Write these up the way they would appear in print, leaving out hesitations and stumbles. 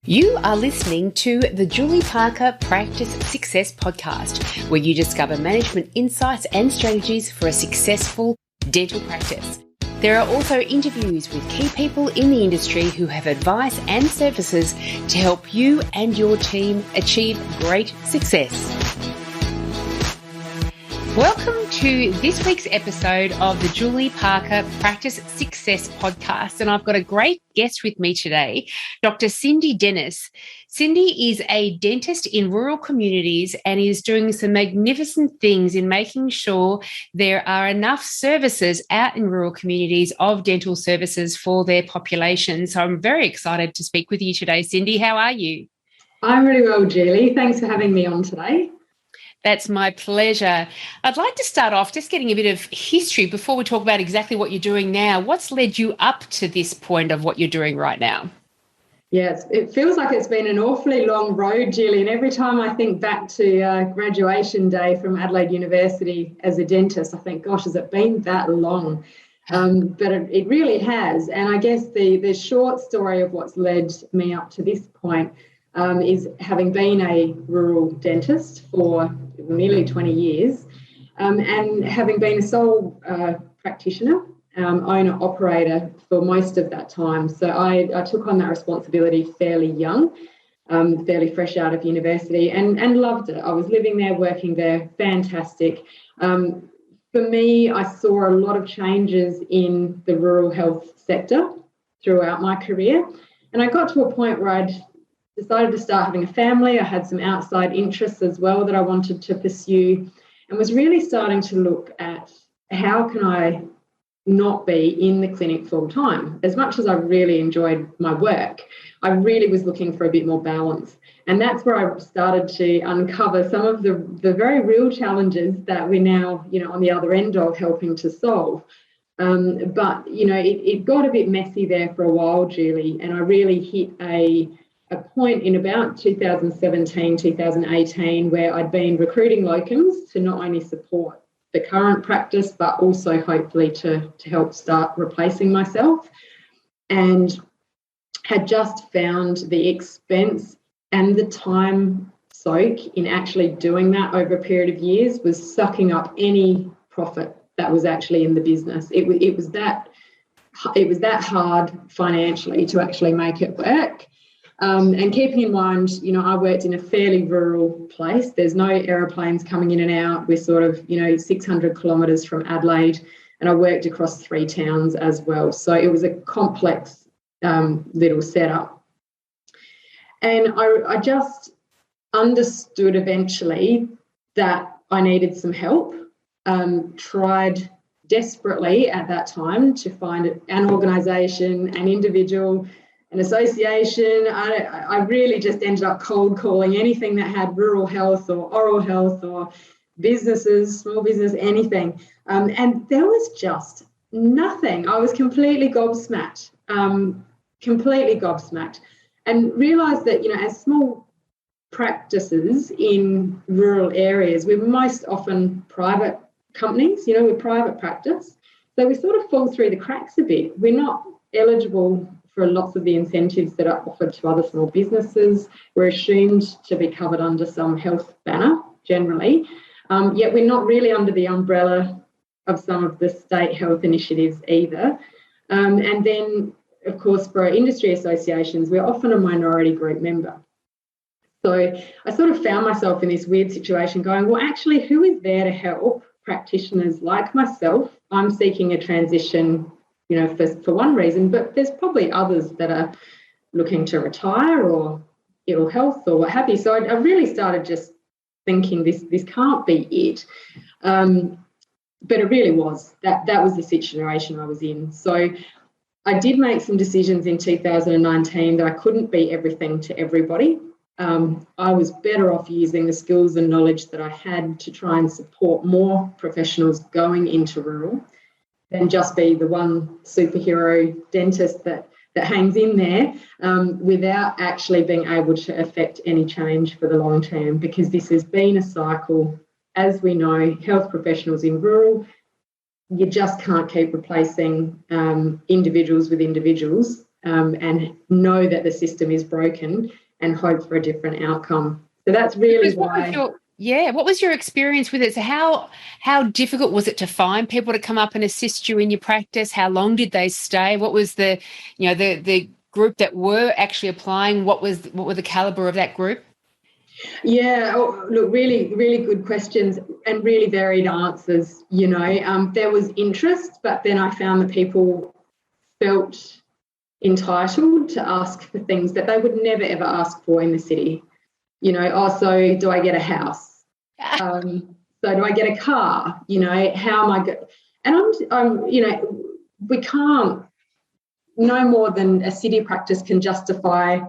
You are listening to the Julie Parker Practice Success Podcast, where you discover management insights and strategies for a successful dental practice. There are also interviews with key people in the industry who have advice and services to help you and your team achieve great success. Welcome to this week's episode of the Julie Parker Practice Success Podcast, and I've got a great guest with me today, Dr. Cindy Dennis. Cindy is a dentist in rural communities and is doing some magnificent things in making sure there are enough services out in rural communities of dental services for their population. So I'm very excited to speak with you today, Cindy. How are you? I'm really well, Julie. Thanks for having me on today. That's my pleasure. I'd like to start off just getting a bit of history before we talk about exactly what you're doing now. What's led you up to this point of what you're doing right now? Yes, it feels like it's been an awfully long road, Julie, and every time I think back to graduation day from Adelaide University as a dentist, I think, gosh, has it been that long? But it really has. And I guess the short story of what's led me up to this point is having been a rural dentist for nearly 20 years and having been a sole practitioner, owner-operator for most of that time. So I took on that responsibility fairly young, fairly fresh out of university and loved it. I was living there, working there, fantastic. For me, I saw a lot of changes in the rural health sector throughout my career. And I got to a point where I'd decided to start having a family. I had some outside interests as well that I wanted to pursue and was really starting to look at how can I not be in the clinic full time. As much as I really enjoyed my work, I really was looking for a bit more balance. And that's where I started to uncover some of the very real challenges that we're now, on the other end of helping to solve. But it got a bit messy there for a while, Julie, and I really hit a point in about 2017, 2018, where I'd been recruiting locums to not only support the current practice, but also hopefully to help start replacing myself, and had just found the expense and the time soak in actually doing that over a period of years was sucking up any profit that was actually in the business. It was that hard financially to actually make it work. And keeping in mind, I worked in a fairly rural place. There's no aeroplanes coming in and out. We're sort of, 600 kilometres from Adelaide, and I worked across 3 towns as well. So it was a complex little setup. And I just understood eventually that I needed some help. Tried desperately at that time to find an organisation, an individual, an association. I really just ended up cold calling anything that had rural health or oral health or businesses, small business, anything. And there was just nothing. I was completely gobsmacked, and realised that, as small practices in rural areas, we're most often private companies, we're private practice. So we sort of fall through the cracks a bit. We're not eligible for lots of the incentives that are offered to other small businesses. We're assumed to be covered under some health banner generally, yet we're not really under the umbrella of some of the state health initiatives either. And then, of course, for our industry associations, we're often a minority group member. So I sort of found myself in this weird situation going, well, actually, who is there to help practitioners like myself? I'm seeking a transition for one reason, but there's probably others that are looking to retire or ill health or what have you. So I really started just thinking this can't be it. But it really was. That was the situation I was in. So I did make some decisions in 2019 that I couldn't be everything to everybody. I was better off using the skills and knowledge that I had to try and support more professionals going into rural than just be the one superhero dentist that hangs in there without actually being able to affect any change for the long term, because this has been a cycle. As we know, health professionals in rural, you just can't keep replacing individuals with individuals and know that the system is broken and hope for a different outcome. So that's really why. What was your experience with it? So how difficult was it to find people to come up and assist you in your practice? How long did they stay? What was the group that were actually applying? What were the caliber of that group? Yeah, look, really, really good questions and really varied answers. There was interest, but then I found that people felt entitled to ask for things that they would never, ever ask for in the city. Also, do I get a house? So do I get a car? How am I going? And I'm, we can't, no more than a city practice can justify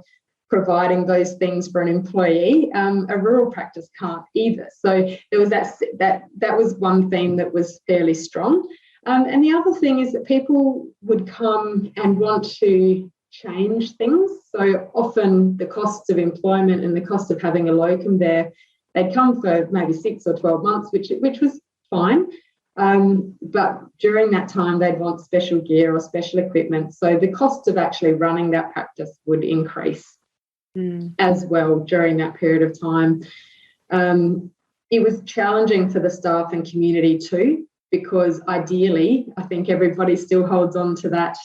providing those things for an employee. A rural practice can't either. So there was that was one theme that was fairly strong. And the other thing is that people would come and want to change things. So often the costs of employment and the cost of having a locum there, they'd come for maybe 6 or 12 months, which was fine. But during that time, they'd want special gear or special equipment. So the cost of actually running that practice would increase as well during that period of time. It was challenging for the staff and community too, because ideally, I think everybody still holds on to that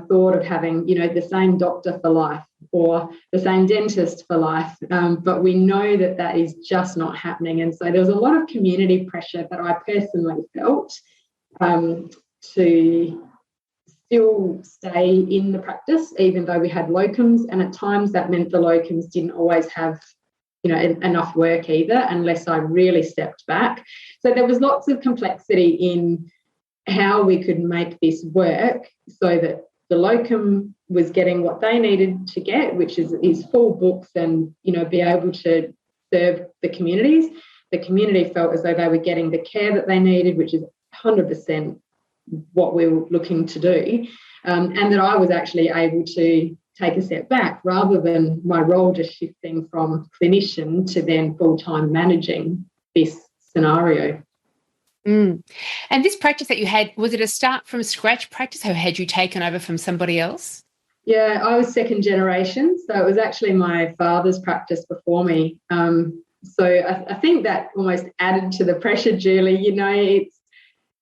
thought of having, the same doctor for life or the same dentist for life. But we know that that is just not happening. And so there was a lot of community pressure that I personally felt to still stay in the practice, even though we had locums. And at times that meant the locums didn't always have enough work either, unless I really stepped back. So there was lots of complexity in how we could make this work so that the locum was getting what they needed to get, which is full books and, be able to serve the communities. The community felt as though they were getting the care that they needed, which is 100% what we were looking to do, and that I was actually able to take a step back rather than my role just shifting from clinician to then full-time managing this scenario. And this practice that you had, was it a start from scratch practice, or had you taken over from somebody else? Yeah, I was second generation, so it was actually my father's practice before me. So I think that almost added to the pressure, Julie. It's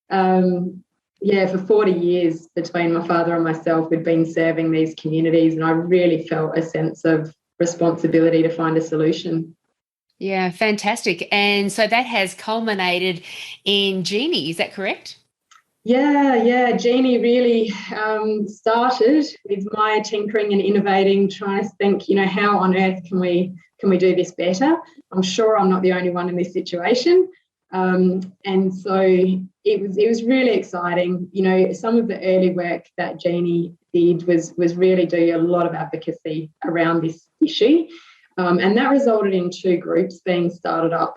for 40 years between my father and myself, we'd been serving these communities, and I really felt a sense of responsibility to find a solution. Yeah, fantastic. And so that has culminated in Jeanie, is that correct? Yeah. Jeanie really started with my tinkering and innovating, trying to think, how on earth can we do this better? I'm sure I'm not the only one in this situation. And so it was really exciting. Some of the early work that Jeanie did was really do a lot of advocacy around this issue. And that resulted in 2 groups being started up,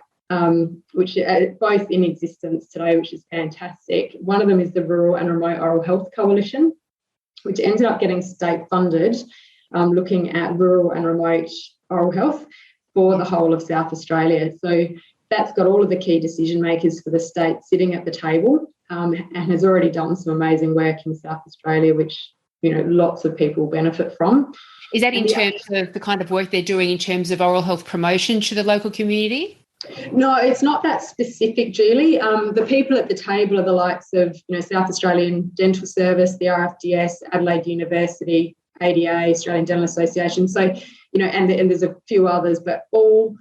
which are both in existence today, which is fantastic. One of them is the Rural and Remote Oral Health Coalition, which ended up getting state funded, looking at rural and remote oral health for the whole of South Australia. So that's got all of the key decision makers for the state sitting at the table, and has already done some amazing work in South Australia, which lots of people benefit from. Is that in terms of the kind of work they're doing in terms of oral health promotion to the local community? No, it's not that specific, Julie. The people at the table are the likes of South Australian Dental Service, the RFDS, Adelaide University, ADA, Australian Dental Association. So and there's a few others, but all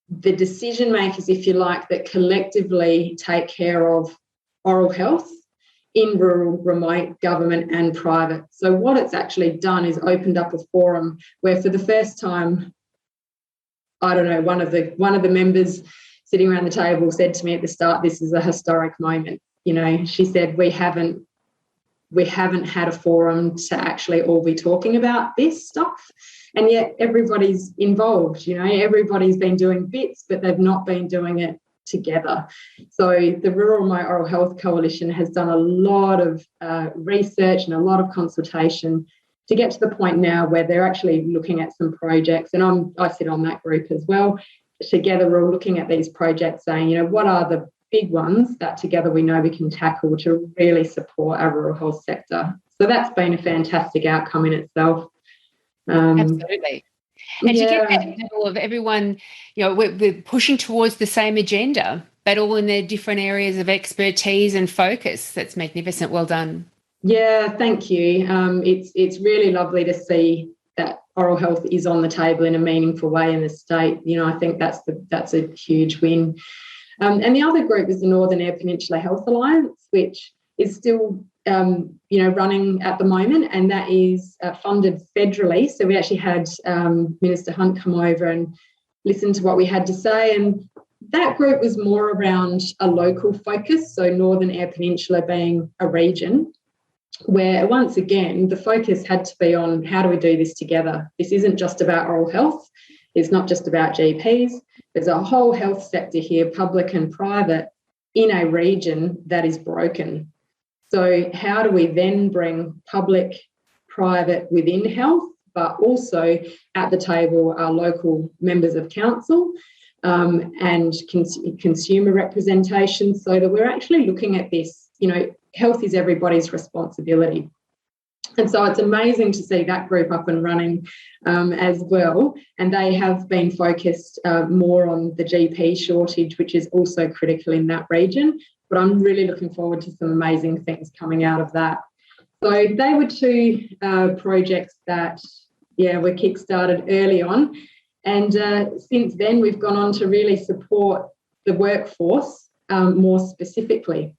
the decision makers, if you like, that collectively take care of oral health in rural, remote, government and private. So what it's actually done is opened up a forum where for the first time, I don't know, one of the members sitting around the table said to me at the start, this is a historic moment. She said, we haven't had a forum to actually all be talking about this stuff. And yet everybody's involved, everybody's been doing bits, but they've not been doing it together. So the Rural Remote Oral Health Coalition has done a lot of research and a lot of consultation to get to the point now where they're actually looking at some projects, and I sit on that group as well. Together we're all looking at these projects saying, what are the big ones that together we know we can tackle to really support our rural health sector. So that's been a fantastic outcome in itself. Absolutely. And to get Yeah. that level of everyone, we're pushing towards the same agenda, but all in their different areas of expertise and focus. That's magnificent. Well done. Yeah, thank you. It's really lovely to see that oral health is on the table in a meaningful way in the state. I think that's a huge win. And the other group is the Northern Eyre Peninsula Health Alliance, which is still running at the moment, and that is funded federally. So we actually had Minister Hunt come over and listen to what we had to say, and that group was more around a local focus, so Northern Eyre Peninsula being a region, where once again the focus had to be on how do we do this together. This isn't just about oral health, it's not just about GPs, there's a whole health sector here, public and private, in a region that is broken. So how do we then bring public, private within health, but also at the table are local members of council and consumer representation, so that we're actually looking at this, health is everybody's responsibility. And so it's amazing to see that group up and running as well. And they have been focused more on the GP shortage, which is also critical in that region. But I'm really looking forward to some amazing things coming out of that. So they were two projects that, were kick-started early on. And since then, we've gone on to really support the workforce more specifically.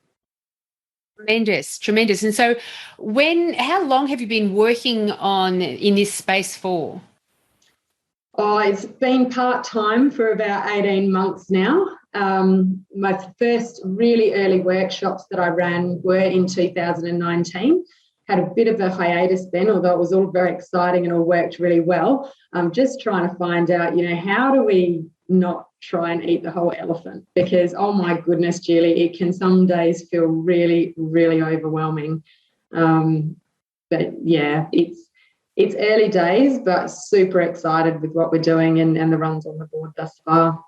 Tremendous. And so how long have you been working in this space for? Oh, it's been part-time for about 18 months now. My first really early workshops that I ran were in 2019. Had a bit of a hiatus then, although it was all very exciting and all worked really well. I'm just trying to find out, how do we not try and eat the whole elephant? Because, oh my goodness, Julie, it can some days feel really, really overwhelming. But yeah, it's early days, but super excited with what we're doing and the runs on the board thus far.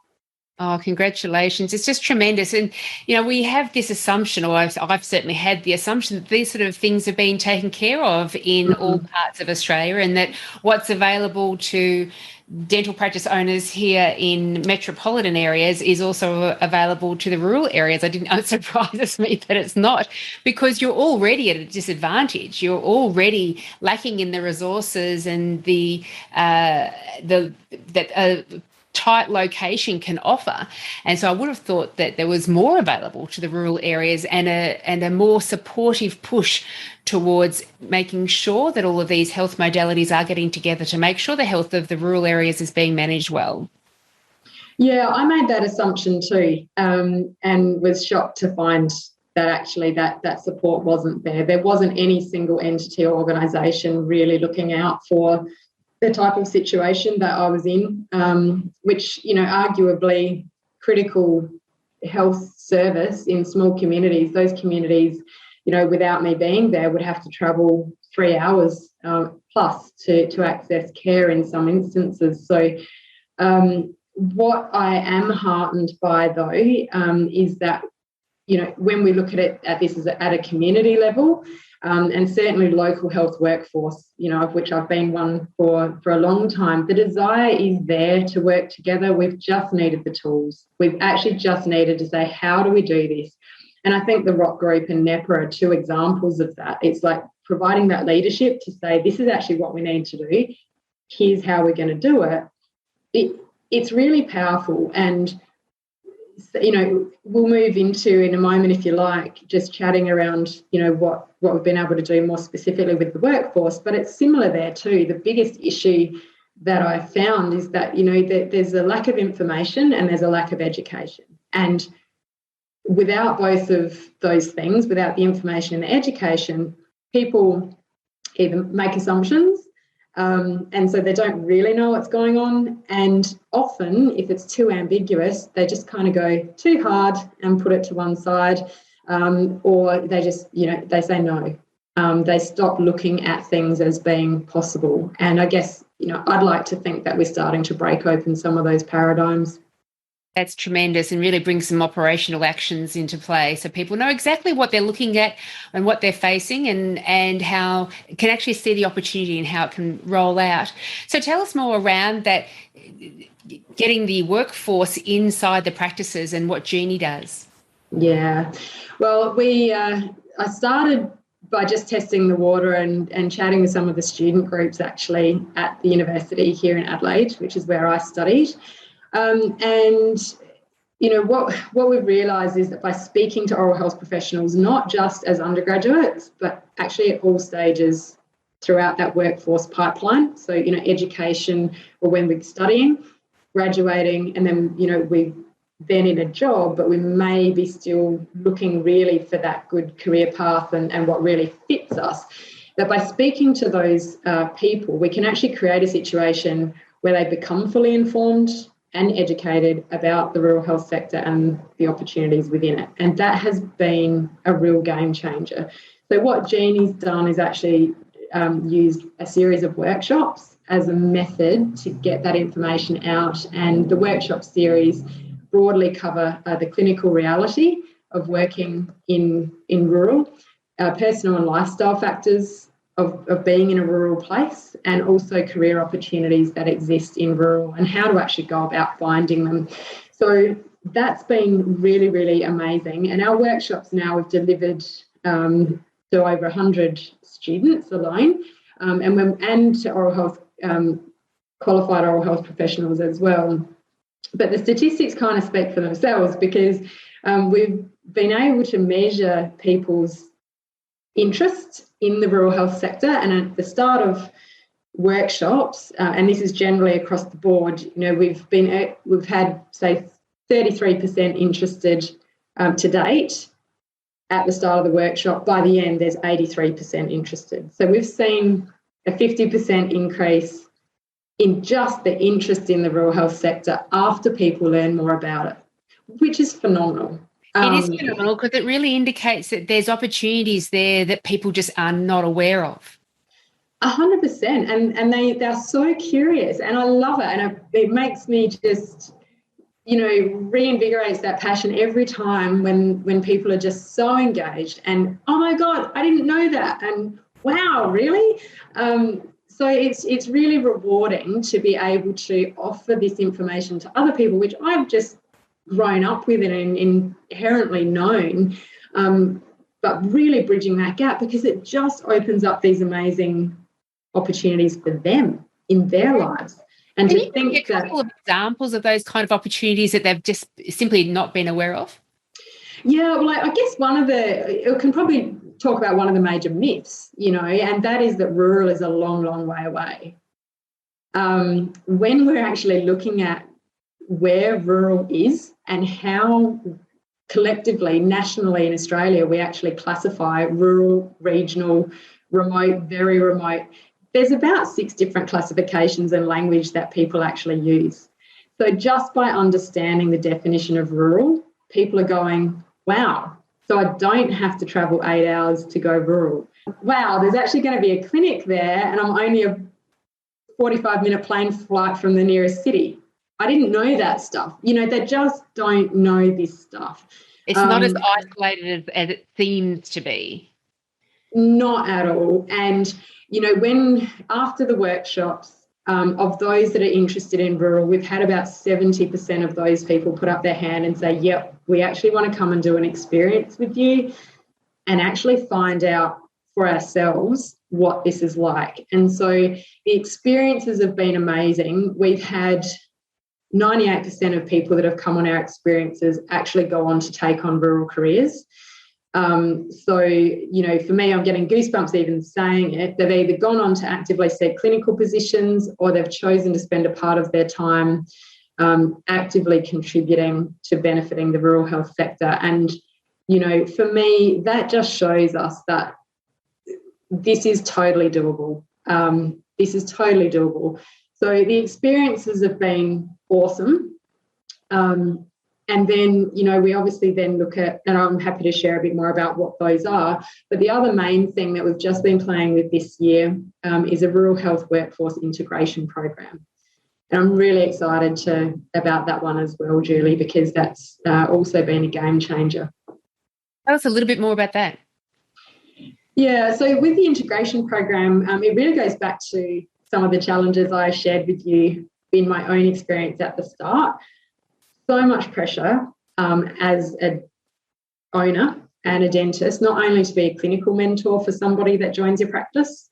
Oh, congratulations. It's just tremendous. And, we have this assumption, or I've certainly had the assumption, that these sort of things are being taken care of in all parts of Australia, and that what's available to dental practice owners here in metropolitan areas is also available to the rural areas. It surprises me that it's not, because you're already at a disadvantage. You're already lacking in the resources and the tight location can offer. And so I would have thought that there was more available to the rural areas and a more supportive push towards making sure that all of these health modalities are getting together to make sure the health of the rural areas is being managed well. Yeah, I made that assumption too, and was shocked to find that actually that support wasn't there. There wasn't any single entity or organisation really looking out for the type of situation that I was in, which, arguably critical health service in small communities, those communities, without me being there would have to travel 3 hours plus to access care in some instances. So what I am heartened by, though, is that, when we look at this as at a community level, and certainly local health workforce, of which I've been one for a long time, the desire is there to work together. We've just needed the tools. We've actually just needed to say, how do we do this? And I think the Rock Group and NEPA are two examples of that. It's like providing that leadership to say, this is actually what we need to do. Here's how we're going to do it. It's really powerful. And we'll move into in a moment, if you like, just chatting around, what we've been able to do more specifically with the workforce. But it's similar there too. The biggest issue that I found is that, there's a lack of information and there's a lack of education. And without both of those things, without the information and the education, people either make assumptions, and so they don't really know what's going on. And often, if it's too ambiguous, they just kind of go too hard and put it to one side, or they just, they say no. They stop looking at things as being possible. And I guess, I'd like to think that we're starting to break open some of those paradigms. That's tremendous, and really brings some operational actions into play so people know exactly what they're looking at and what they're facing, and how can actually see the opportunity and how it can roll out. So tell us more around that, getting the workforce inside the practices and what Jeanie does. Yeah, well, I started by just testing the water and chatting with some of the student groups actually at the university here in Adelaide, which is where I studied. And what we've realised is that by speaking to oral health professionals, not just as undergraduates, but actually at all stages throughout that workforce pipeline, so education or when we're studying, graduating, and then we then in a job, but we may be still looking really for that good career path and what really fits us. That by speaking to those people, we can actually create a situation where they become fully informed and educated about the rural health sector and the opportunities within it. And that has been a real game changer. So what Jeanie's done is actually used a series of workshops as a method to get that information out. And the workshop series broadly cover the clinical reality of working in rural, personal and lifestyle factors of being in a rural place, and also career opportunities that exist in rural and how to actually go about finding them. So that's been really, really amazing. And our workshops now we've delivered to over 100 students alone, and to oral health, qualified oral health professionals as well. But the statistics kind of speak for themselves, because we've been able to measure people's interest in the rural health sector. And at the start of workshops, and this is generally across the board, we've had say 33% interested to date at the start of the workshop. By the end, there's 83% interested. So we've seen a 50% increase in just the interest in the rural health sector after people learn more about it, which is phenomenal. It is phenomenal, because it really indicates that there's opportunities there that people just are not aware of. 100%, and they're so curious, and I love it, and it makes me just reinvigorates that passion every time when people are just so engaged and, oh my God, I didn't know that, and wow, really? So it's really rewarding to be able to offer this information to other people, which I've just grown up with and inherently known, but really bridging that gap, because it just opens up these amazing opportunities for them in their lives. And can to you think give a couple of examples of those kind of opportunities that they've just simply not been aware of? Yeah, well, I guess it can probably talk about one of the major myths, and that is that rural is a long, long way away. When we're actually looking at where rural is and how collectively, nationally in Australia, we actually classify rural, regional, remote, very remote, there's about 6 different classifications and language that people actually use. So just by understanding the definition of rural, people are going, wow, so I don't have to travel 8 hours to go rural. Wow, there's actually going to be a clinic there and I'm only a 45-minute plane flight from the nearest city. I didn't know that stuff. They just don't know this stuff. It's not as isolated as it seems to be. Not at all. And, when after the workshops, of those that are interested in rural, we've had about 70% of those people put up their hand and say, yep, we actually want to come and do an experience with you and actually find out for ourselves what this is like. And so the experiences have been amazing. We've had 98% of people that have come on our experiences actually go on to take on rural careers. So, for me, I'm getting goosebumps even saying it. They've either gone on to actively seek clinical positions, or they've chosen to spend a part of their time actively contributing to benefiting the rural health sector. And, for me, that just shows us that this is totally doable. So the experiences have been awesome. And then, we obviously then look at, and I'm happy to share a bit more about what those are, but the other main thing that we've just been playing with this year is a rural health workforce integration program. And I'm really excited about that one as well, Julie, because that's also been a game changer. Tell us a little bit more about that. Yeah, so with the integration program, it really goes back to some of the challenges I shared with you in my own experience at the start. So much pressure as an owner and a dentist, not only to be a clinical mentor for somebody that joins your practice,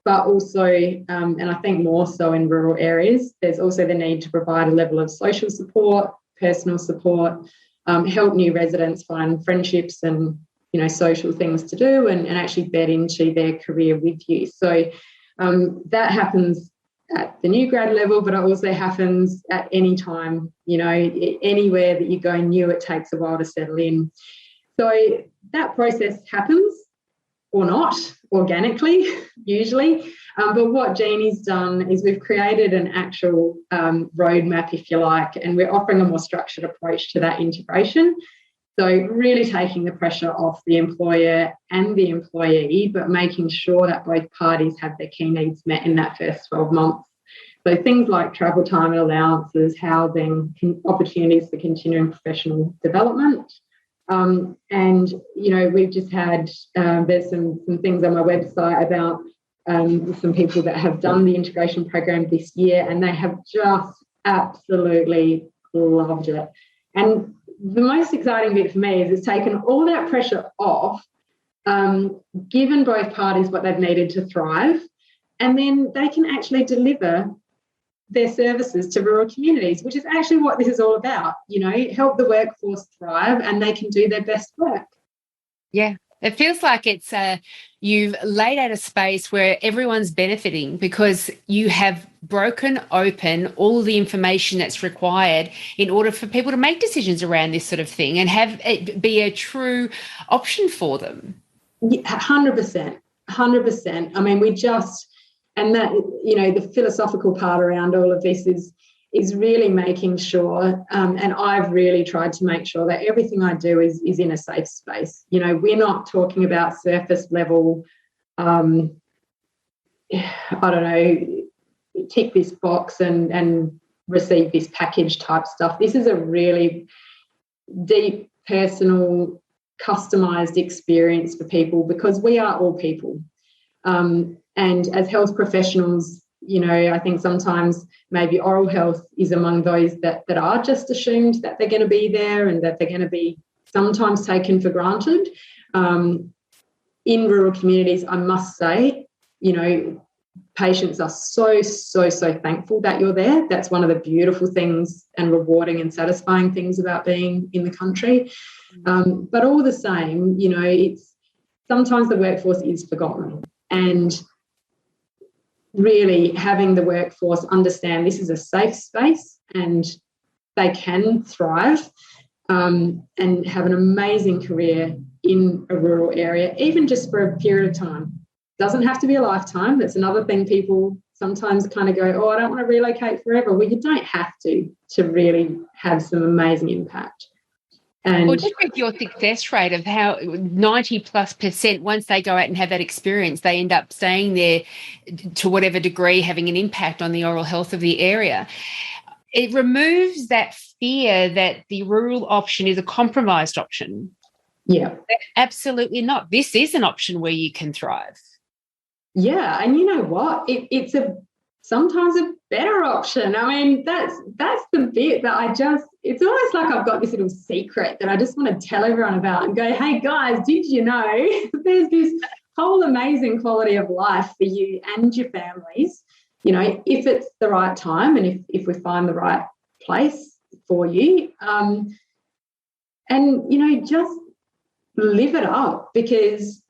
but also, and I think more so in rural areas, there's also the need to provide a level of social support, personal support, help new residents find friendships and, social things to do and actually bed into their career with you. So that happens at the new grad level, but it also happens at any time, anywhere that you go new, it takes a while to settle in. So that process happens or not organically, usually. But what Jeanie's done is we've created an actual roadmap, if you like, and we're offering a more structured approach to that integration. So really taking the pressure off the employer and the employee, but making sure that both parties have their key needs met in that first 12 months. So things like travel time and allowances, housing, opportunities for continuing professional development. And, we've just had, there's some things on my website about some people that have done the integration program this year, and they have just absolutely loved it. And the most exciting bit for me is it's taken all that pressure off, given both parties what they've needed to thrive, and then they can actually deliver their services to rural communities, which is actually what this is all about, help the workforce thrive and they can do their best work. Yeah, it feels like it's you've laid out a space where everyone's benefiting because you have broken open all the information that's required in order for people to make decisions around this sort of thing and have it be a true option for them. Yeah, 100%. I mean, and that, the philosophical part around all of this is really making sure, and I've really tried to make sure that everything I do is in a safe space. We're not talking about surface level, I don't know, tick this box and receive this package type stuff. This is a really deep, personal, customised experience for people because we are all people. And as health professionals, I think sometimes maybe oral health is among those that are just assumed that they're going to be there and that they're going to be sometimes taken for granted. In rural communities, I must say, patients are so thankful that you're there. That's one of the beautiful things and rewarding and satisfying things about being in the country. But all the same, it's sometimes the workforce is forgotten. And really having the workforce understand this is a safe space and they can thrive and have an amazing career in a rural area, even just for a period of time. Doesn't have to be a lifetime. That's another thing people sometimes kind of go, I don't want to relocate forever. Well, you don't have to really have some amazing impact. Or just with your success rate of how 90+%, once they go out and have that experience, they end up staying there to whatever degree, having an impact on the oral health of the area. It removes that fear that the rural option is a compromised option. Yeah. Absolutely not. This is an option where you can thrive. Yeah, and you know what? It's sometimes a better option. I mean, that's the bit that it's almost like I've got this little secret that I just want to tell everyone about and go, hey guys, did you know there's this whole amazing quality of life for you and your families, if it's the right time and if we find the right place for you. And, just live it up because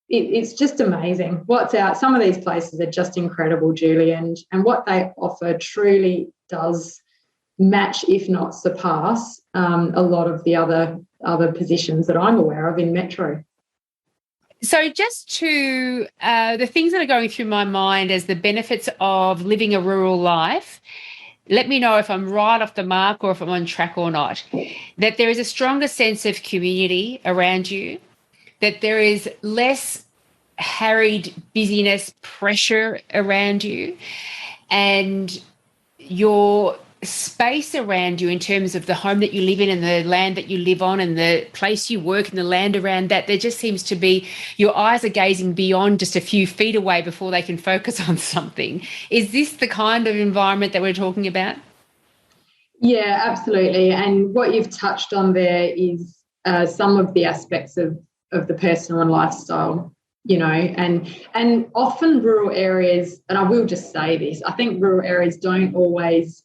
it's just amazing what's out. Some of these places are just incredible, Julie, and what they offer truly does match, if not surpass, a lot of the other positions that I'm aware of in Metro. So just to the things that are going through my mind as the benefits of living a rural life, let me know if I'm right off the mark or if I'm on track or not, that there is a stronger sense of community around you, that there is less harried busyness, pressure around you, and your space around you in terms of the home that you live in and the land that you live on and the place you work and the land around that, there just seems to be, your eyes are gazing beyond just a few feet away before they can focus on something. Is this the kind of environment that we're talking about? Yeah, absolutely. And what you've touched on there is some of the aspects of the personal and lifestyle, and often rural areas, and I will just say this, I think rural areas don't always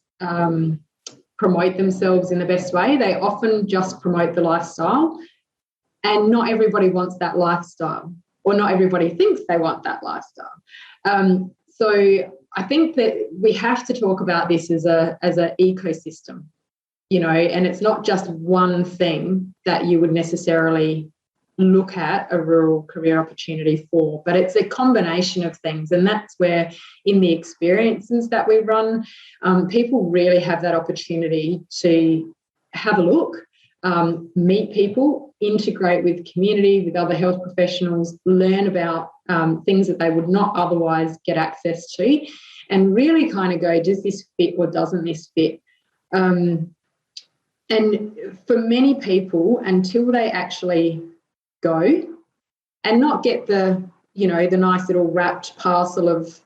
promote themselves in the best way. They often just promote the lifestyle, and not everybody wants that lifestyle, or not everybody thinks they want that lifestyle. So I think that we have to talk about this as an ecosystem, and it's not just one thing that you would necessarily look at a rural career opportunity for, but it's a combination of things. And that's where, in the experiences that we run, people really have that opportunity to have a look, meet people, integrate with community, with other health professionals, learn about things that they would not otherwise get access to, and really kind of go, does this fit or doesn't this fit? And for many people, until they actually go and not get the nice little wrapped parcel of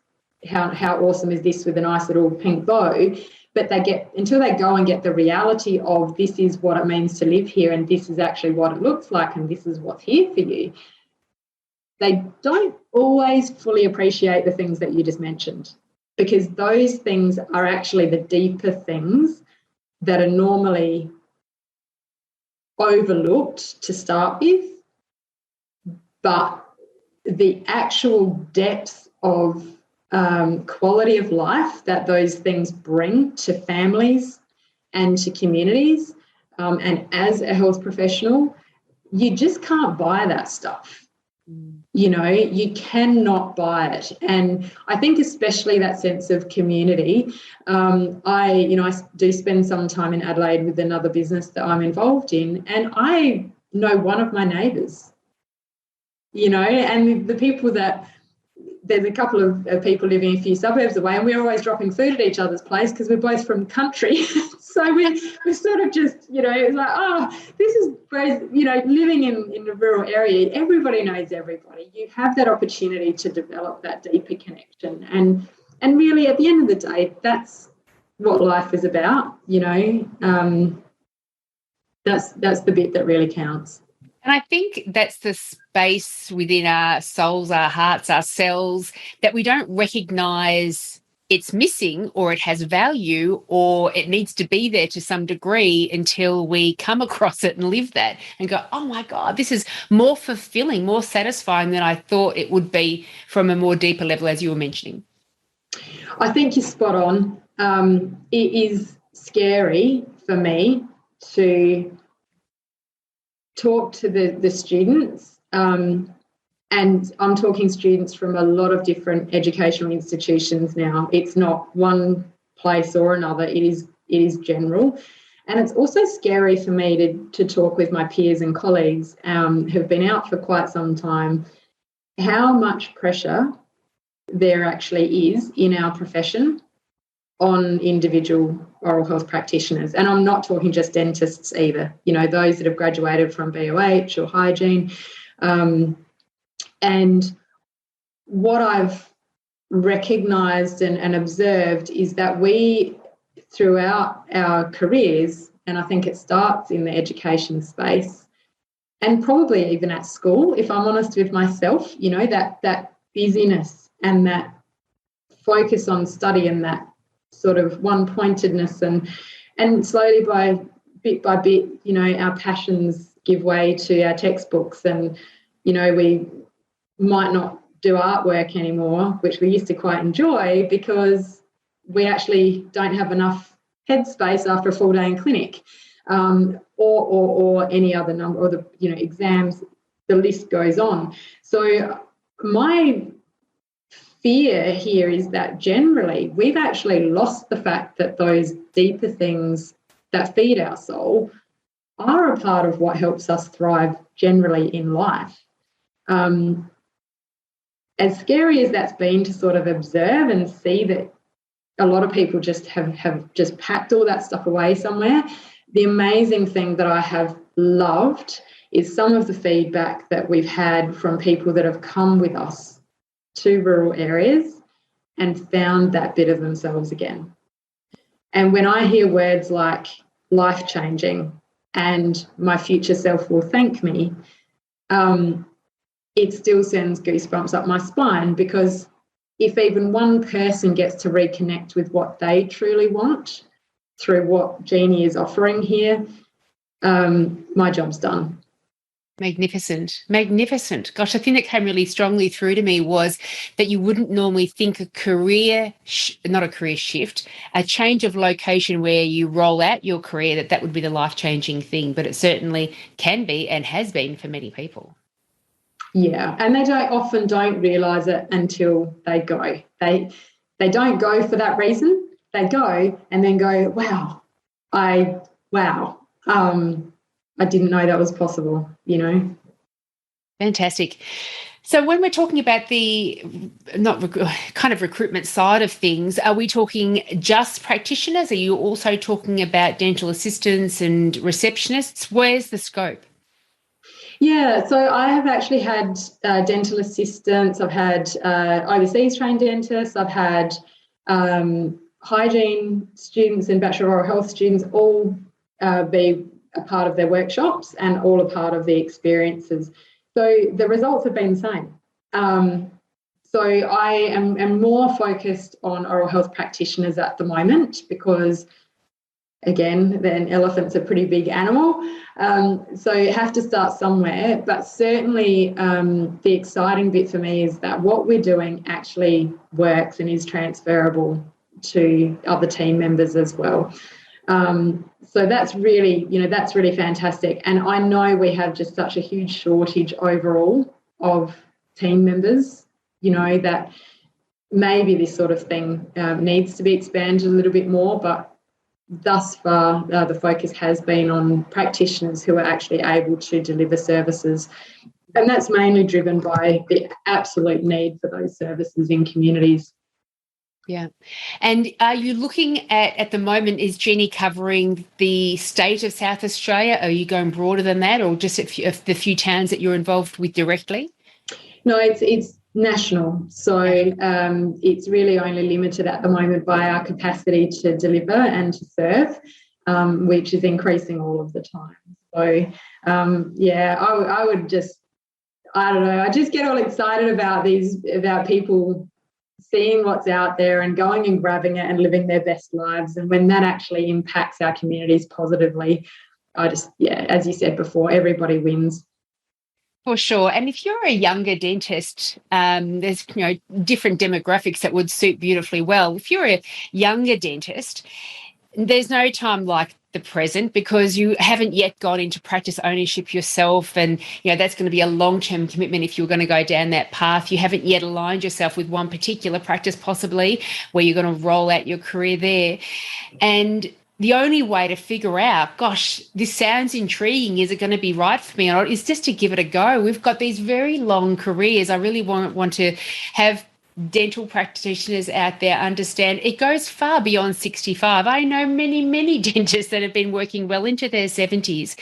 how awesome is this with a nice little pink bow, but until they go and get the reality of this is what it means to live here, and this is actually what it looks like, and this is what's here for you, they don't always fully appreciate the things that you just mentioned, because those things are actually the deeper things that are normally overlooked to start with. But the actual depth of quality of life that those things bring to families and to communities, and as a health professional, you just can't buy that stuff. You cannot buy it. And I think especially that sense of community. I do spend some time in Adelaide with another business that I'm involved in, and I know one of my neighbours. And the people there's a couple of people living a few suburbs away, and we're always dropping food at each other's place because we're both from country. So we're sort of just, it's like, this is, living in a rural area, everybody knows everybody. You have that opportunity to develop that deeper connection. And really, at the end of the day, that's what life is about, that's the bit that really counts. And I think that's the space within our souls, our hearts, ourselves, that we don't recognise it's missing, or it has value, or it needs to be there to some degree, until we come across it and live that and go, oh my God, this is more fulfilling, more satisfying than I thought it would be from a more deeper level, as you were mentioning. I think you're spot on. It is scary for me to talk to the students, and I'm talking students from a lot of different educational institutions now. It's not one place or another. It is general. And it's also scary for me to talk with my peers and colleagues who've been out for quite some time, how much pressure there actually is in our profession on individual oral health practitioners. And I'm not talking just dentists either, those that have graduated from BOH or hygiene. And what I've recognised and observed is that we, throughout our careers, and I think it starts in the education space and probably even at school, if I'm honest with myself, that busyness and that focus on study and that sort of one-pointedness, and slowly by bit, our passions give way to our textbooks, and we might not do artwork anymore, which we used to quite enjoy, because we actually don't have enough headspace after a full day in clinic, or any other number, or the exams, the list goes on. So my fear here is that generally we've actually lost the fact that those deeper things that feed our soul are a part of what helps us thrive generally in life. As scary as that's been to sort of observe and see that a lot of people just have just packed all that stuff away somewhere. The amazing thing that I have loved is some of the feedback that we've had from people that have come with us to rural areas and found that bit of themselves again. And when I hear words like life-changing and my future self will thank me, it still sends goosebumps up my spine, because if even one person gets to reconnect with what they truly want through what Jeanie is offering here, my job's done. Magnificent. Gosh, the thing that came really strongly through to me was that you wouldn't normally think a not a career shift, a change of location where you roll out your career, that would be the life-changing thing, but it certainly can be and has been for many people. Yeah, and they often don't realise it until they go. They don't go for that reason. They go and then go, wow, I didn't know that was possible, Fantastic. So when we're talking about the kind of recruitment side of things, are we talking just practitioners? Are you also talking about dental assistants and receptionists? Where's the scope? Yeah, so I have actually had dental assistants. I've had overseas trained dentists. I've had hygiene students and Bachelor of Oral Health students all be a part of their workshops and all a part of the experiences. So the results have been the same. So I am more focused on oral health practitioners at the moment because, again, then elephant's a pretty big animal. So you have to start somewhere. But certainly the exciting bit for me is that what we're doing actually works and is transferable to other team members as well. So that's really fantastic. And I know we have just such a huge shortage overall of team members, that maybe this sort of thing needs to be expanded a little bit more. But thus far, the focus has been on practitioners who are actually able to deliver services. And that's mainly driven by the absolute need for those services in communities. Yeah. And are you looking at the moment, is Jeanie covering the state of South Australia? Are you going broader than that, or just the few towns that you're involved with directly? No, it's national. So it's really only limited at the moment by our capacity to deliver and to serve, which is increasing all of the time. So, I would just, I don't know, I just get all excited about people seeing what's out there and going and grabbing it and living their best lives. And when that actually impacts our communities positively, as you said before, everybody wins. For sure. And if you're a younger dentist, there's different demographics that would suit beautifully well. If you're a younger dentist, there's no time like the present, because you haven't yet got into practice ownership yourself, and that's going to be a long-term commitment if you're going to go down that path. You haven't yet aligned yourself with one particular practice possibly where you're going to roll out your career there. And the only way to figure out, gosh, this sounds intriguing, is it going to be right for me or not, is just to give it a go. We've got these very long careers. I really want to have dental practitioners out there understand it goes far beyond 65. I know many dentists that have been working well into their 70s.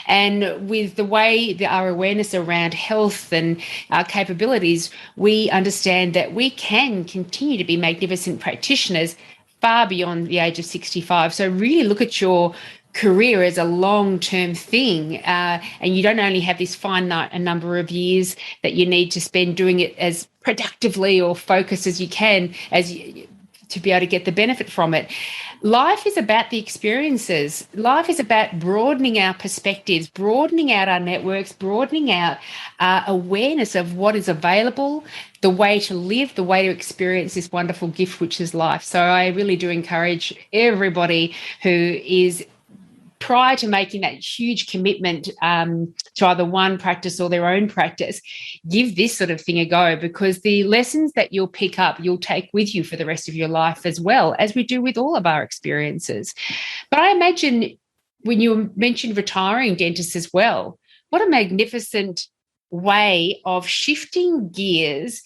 And with the way our awareness around health and our capabilities, we understand that we can continue to be magnificent practitioners far beyond the age of 65. So really look at your career as a long-term thing, and you don't only have this finite a number of years that you need to spend doing it as productively or focused as you can to be able to get the benefit from it. Life is about the experiences. Life is about broadening our perspectives, broadening out our networks, broadening out our awareness of what is available, the way to live, the way to experience this wonderful gift, which is life. So I really do encourage everybody who is prior to making that huge commitment to either one practice or their own practice, give this sort of thing a go, because the lessons that you'll pick up, you'll take with you for the rest of your life, as well as we do with all of our experiences. But I imagine when you mentioned retiring dentists as well, what a magnificent way of shifting gears,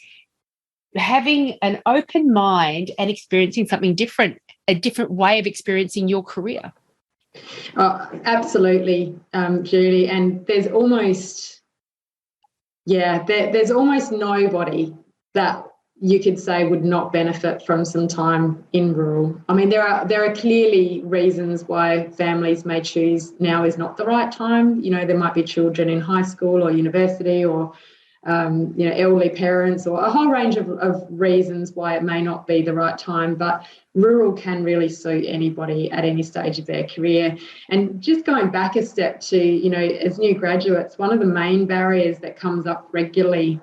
having an open mind and experiencing something different, a different way of experiencing your career. Oh, absolutely, Julie. And there's almost nobody that you could say would not benefit from some time in rural. I mean, there are clearly reasons why families may choose now is not the right time. You know, there might be children in high school or university, or elderly parents, or a whole range of reasons why it may not be the right time. But rural can really suit anybody at any stage of their career. And just going back a step to, as new graduates, one of the main barriers that comes up regularly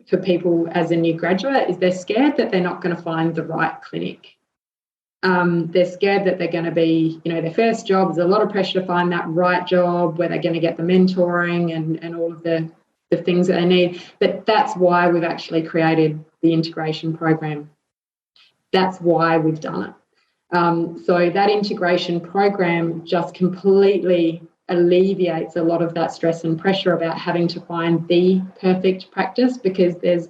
for people as a new graduate is they're scared that they're not going to find the right clinic. They're scared that they're going to be, their first job. There's a lot of pressure to find that right job where they're going to get the mentoring and all of the things that they need. But that's why we've actually created the integration program. That's why we've done it. So that integration program just completely alleviates a lot of that stress and pressure about having to find the perfect practice, because there's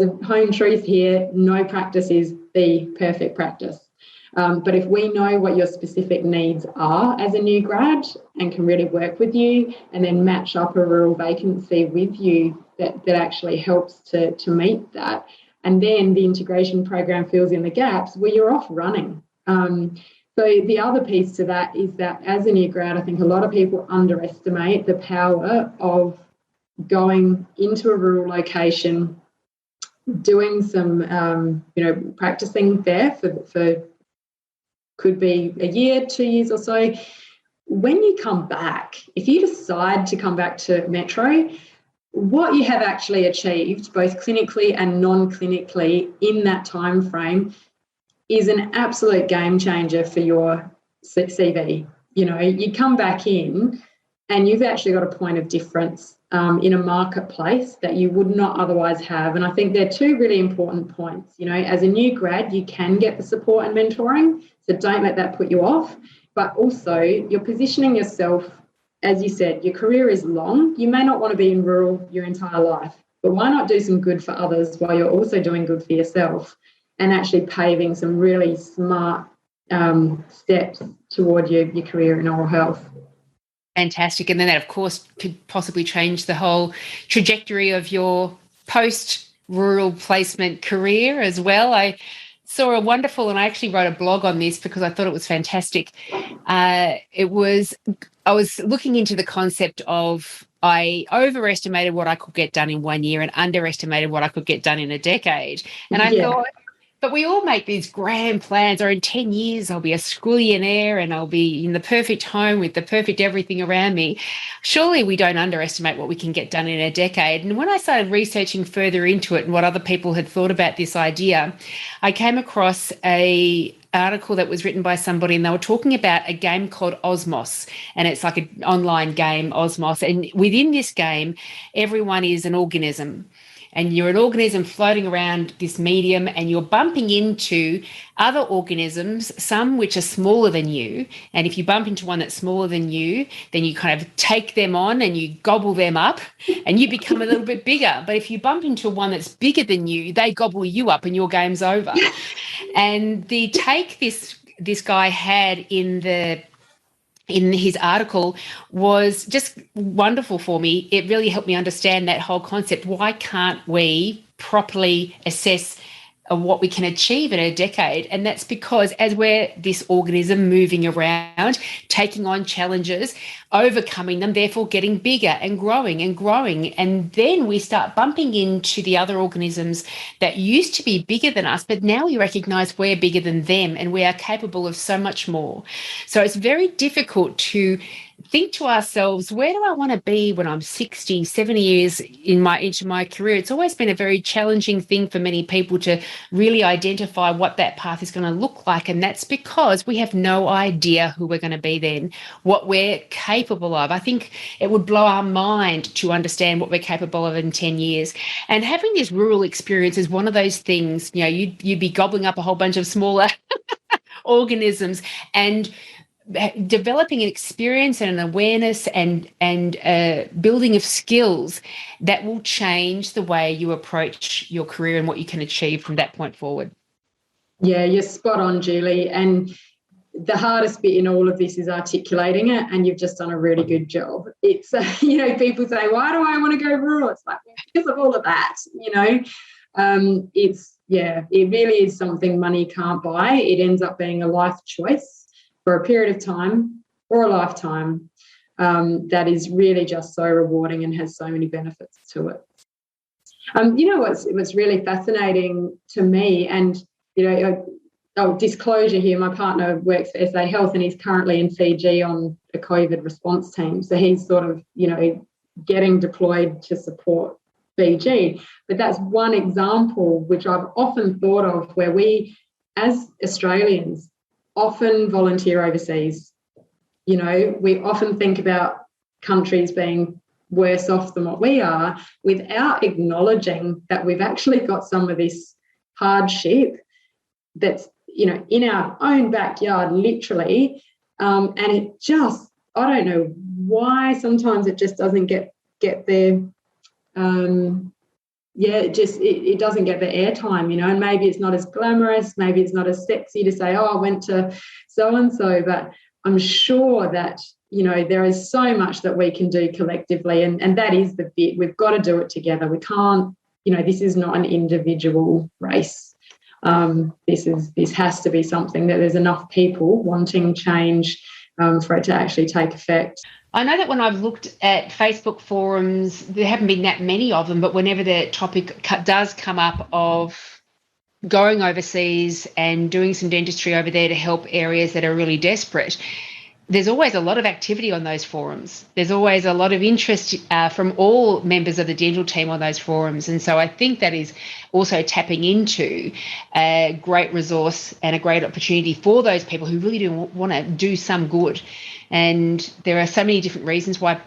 a home truth here: no practice is the perfect practice. But if we know what your specific needs are as a new grad and can really work with you, and then match up a rural vacancy with you that actually helps to meet that, and then the integration program fills in the gaps, well, you're off running. So the other piece to that is that as a new grad, I think a lot of people underestimate the power of going into a rural location, doing some, practicing there for could be a year, 2 years or so. When you come back, if you decide to come back to Metro, what you have actually achieved, both clinically and non-clinically in that time frame, is an absolute game changer for your CV. You come back in and you've actually got a point of difference in a marketplace that you would not otherwise have. And I think they're two really important points. As a new grad, you can get the support and mentoring, so don't let that put you off. But also, you're positioning yourself, as you said, your career is long. You may not want to be in rural your entire life, but why not do some good for others while you're also doing good for yourself, and actually paving some really smart steps toward your career in oral health. Fantastic. And then that, of course, could possibly change the whole trajectory of your post-rural placement career as well. I saw a wonderful, and I actually wrote a blog on this because I thought it was fantastic. I was looking into the concept of, I overestimated what I could get done in 1 year and underestimated what I could get done in a decade. And I thought, but we all make these grand plans, or in 10 years, I'll be a squillionaire and I'll be in the perfect home with the perfect everything around me. Surely we don't underestimate what we can get done in a decade. And when I started researching further into it and what other people had thought about this idea, I came across an article that was written by somebody, and they were talking about a game called Osmos, and it's like an online game, Osmos. And within this game, everyone is an organism. And you're an organism floating around this medium, and you're bumping into other organisms, some which are smaller than you. And if you bump into one that's smaller than you, then you kind of take them on and you gobble them up and you become a little bit bigger. But if you bump into one that's bigger than you, they gobble you up and your game's over. And the take this guy had in his article was just wonderful for me. It really helped me understand that whole concept. Why can't we properly assess what we can achieve in a decade? And that's because as we're this organism moving around, taking on challenges, overcoming them, therefore getting bigger and growing, and then we start bumping into the other organisms that used to be bigger than us, but now we recognize we're bigger than them and we are capable of so much more. So it's very difficult to think to ourselves, where do I want to be when I'm 60, 70 years into my career? It's always been a very challenging thing for many people to really identify what that path is going to look like. And that's because we have no idea who we're going to be then, what we're capable of. I think it would blow our mind to understand what we're capable of in 10 years. And having this rural experience is one of those things, you'd be gobbling up a whole bunch of smaller organisms, and developing an experience and an awareness and building of skills that will change the way you approach your career and what you can achieve from that point forward. Yeah, you're spot on, Julie. And the hardest bit in all of this is articulating it, and you've just done a really good job. It's, people say, why do I want to go rural? It's like, because of all of that, it really is something money can't buy. It ends up being a life choice for a period of time or a lifetime that is really just so rewarding and has so many benefits to it. What's really fascinating to me, and, disclosure here, my partner works for SA Health and he's currently in Fiji on a COVID response team. So he's sort of, getting deployed to support Fiji. But that's one example which I've often thought of, where we, as Australians, often volunteer overseas. We often think about countries being worse off than what we are, without acknowledging that we've actually got some of this hardship that's, in our own backyard, literally. And it just, I don't know why sometimes it just doesn't get there. It doesn't get the airtime, and maybe it's not as glamorous, maybe it's not as sexy to say, I went to so-and-so, but I'm sure that, there is so much that we can do collectively, and that is the bit. We've got to do it together. We can't, this is not an individual race. This has to be something that there's enough people wanting change for it to actually take effect. I know that when I've looked at Facebook forums, there haven't been that many of them, but whenever the topic does come up of going overseas and doing some dentistry over there to help areas that are really desperate, there's always a lot of activity on those forums. There's always a lot of interest from all members of the dental team on those forums. And so I think that is also tapping into a great resource and a great opportunity for those people who really do want to do some good. And there are so many different reasons why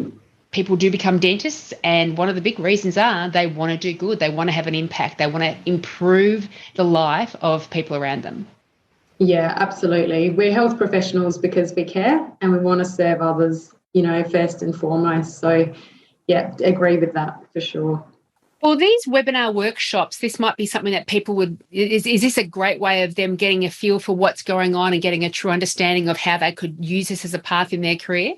people do become dentists. And one of the big reasons are they want to do good. They want to have an impact. They want to improve the life of people around them. Yeah, absolutely. We're health professionals because we care and we want to serve others, first and foremost. So, yeah, agree with that for sure. Well, these webinar workshops, this might be something that people would, is this a great way of them getting a feel for what's going on and getting a true understanding of how they could use this as a path in their career?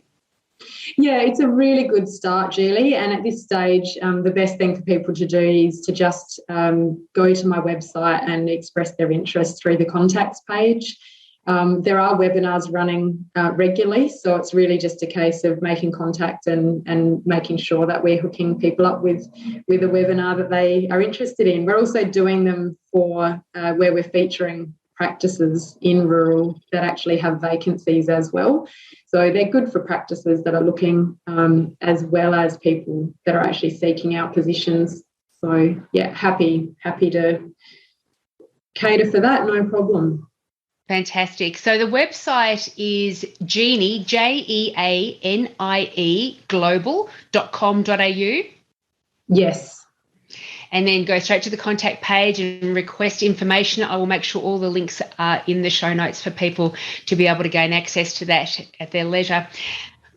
Yeah, it's a really good start, Julie. And at this stage, the best thing for people to do is to just go to my website and express their interest through the contacts page. There are webinars running regularly, so it's really just a case of making contact and making sure that we're hooking people up with a webinar that they are interested in. We're also doing them for where we're featuring practices in rural that actually have vacancies as well. So they're good for practices that are looking as well as people that are actually seeking out positions. So, yeah, happy to cater for that, no problem. Fantastic. So the website is Jeanie, JEANIE, global.com.au. Yes. And then go straight to the contact page and request information. I will make sure all the links are in the show notes for people to be able to gain access to that at their leisure.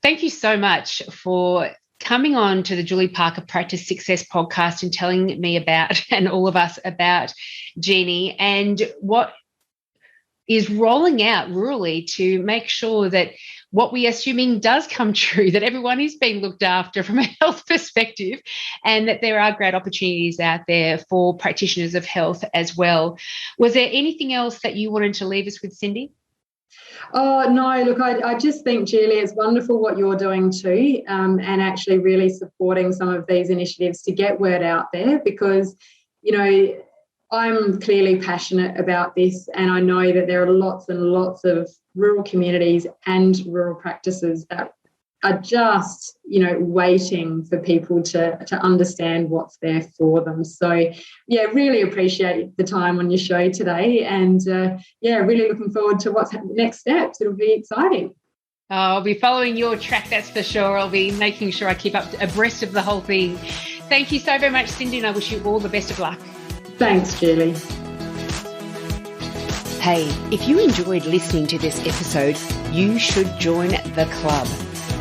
Thank you so much for coming on to the Julie Parker Practice Success podcast and telling me about, and all of us about, Jeanie and what is rolling out rurally to make sure that what we are assuming does come true, that everyone is being looked after from a health perspective, and that there are great opportunities out there for practitioners of health as well. Was there anything else that you wanted to leave us with, Cindy? Oh, no, look, I just think, Julie, it's wonderful what you're doing too, and actually really supporting some of these initiatives to get word out there, because, I'm clearly passionate about this, and I know that there are lots and lots of rural communities and rural practices that are just, waiting for people to understand what's there for them. So, yeah, really appreciate the time on your show today, and, really looking forward to what's next steps. It'll be exciting. I'll be following your track, that's for sure. I'll be making sure I keep up abreast of the whole thing. Thank you so very much, Cindy, and I wish you all the best of luck. Thanks, Julie. Hey, if you enjoyed listening to this episode, you should join the club.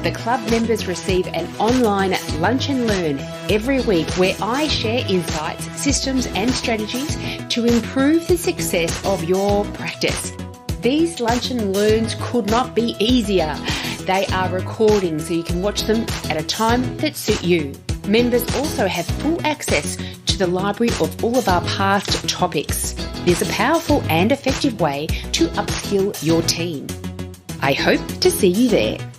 The club members receive an online lunch and learn every week where I share insights, systems, and strategies to improve the success of your practice. These lunch and learns could not be easier. They are recording so you can watch them at a time that suits you. Members also have full access to the library of all of our past topics. There's a powerful and effective way to upskill your team. I hope to see you there.